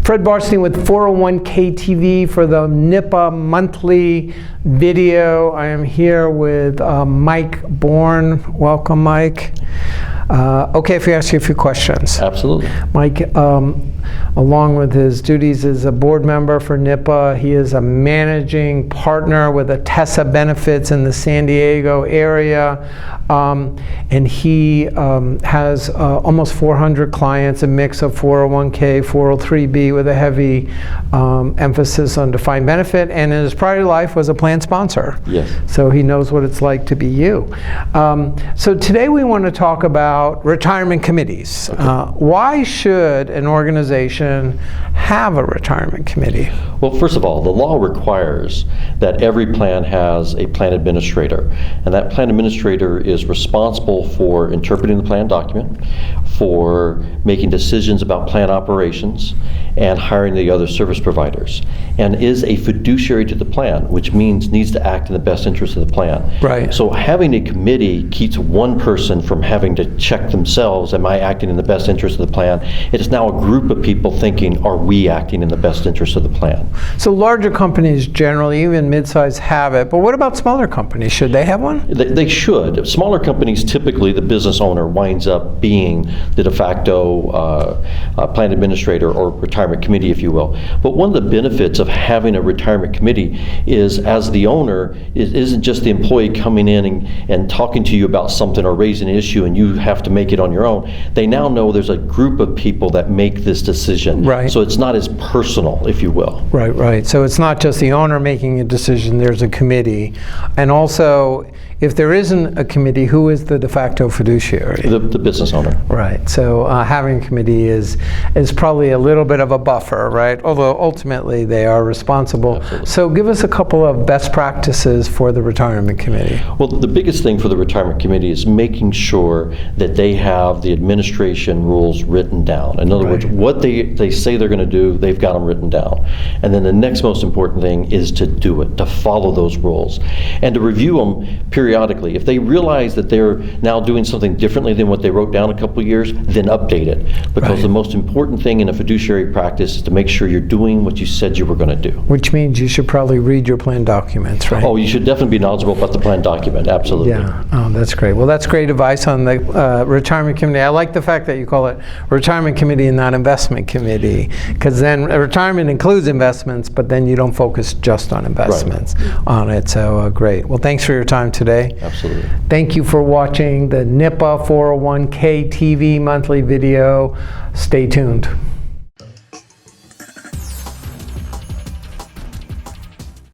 Fred Barstein with 401k TV for the NIPA monthly video. I am here with Mike Bourne. Welcome, Mike. Okay, if we ask you a few questions. Absolutely. Mike, along with his duties as a board member for NIPA, he is a managing partner with Atessa Benefits in the San Diego area, and he has almost 400 clients, a mix of 401k, 403b with a heavy emphasis on defined benefit, and in his prior life was a plan sponsor. Yes. So he knows what it's like to be you. So today we want to talk about retirement committees. Okay. Why should an organization have a retirement committee? Well, first of all, the law requires that every plan has a plan administrator, and that plan administrator is responsible for interpreting the plan document, for making decisions about plan operations, and hiring the other service providers, and is a fiduciary to the plan, which means needs to act in the best interest of the plan. Right. So having a committee keeps one person from having to check themselves, am I acting in the best interest of the plan? It is now a group of people thinking, are we acting in the best interest of the plan? So larger companies generally, even mid-size, have it, but what about smaller companies? Should they have one? They should. Smaller companies, typically the business owner winds up being the de facto plan administrator or retirement committee, if you will. But one of the benefits of having a retirement committee is, as the owner, it isn't just the employee coming in and talking to you about something or raising an issue and you have to make it on your own. They now know there's a group of people that make this decision. Right. So it's not as personal, if you will. Right, right. So it's not just the owner making a decision, there's a committee. And also, if there isn't a committee, who is the de facto fiduciary? The business owner. Right. So having a committee is probably a little bit of a buffer, right? Although ultimately they are responsible. Absolutely. So give us a couple of best practices for the retirement committee. Well, the biggest thing for the retirement committee is making sure that they have the administration rules written down. In other Right. words, what they say they're going to do, they've got them written down. And then the next most important thing is to do it, to follow those rules, and to review them periodically. If they realize that they're now doing something differently than what they wrote down a couple of years, then update it. Because Right. the most important thing in a fiduciary practice is to make sure you're doing what you said you were going to do. Which means you should probably read your plan documents, right? Oh, you should definitely be knowledgeable about the plan document, absolutely. Yeah, oh, that's great. Well, that's great advice on the retirement committee. I like the fact that you call it retirement committee and not investment committee, because then retirement includes investments, but then you don't focus just on investments on it. So great. Well, thanks for your time today. Absolutely. Thank you for watching the NIPA 401k TV monthly video. Stay tuned.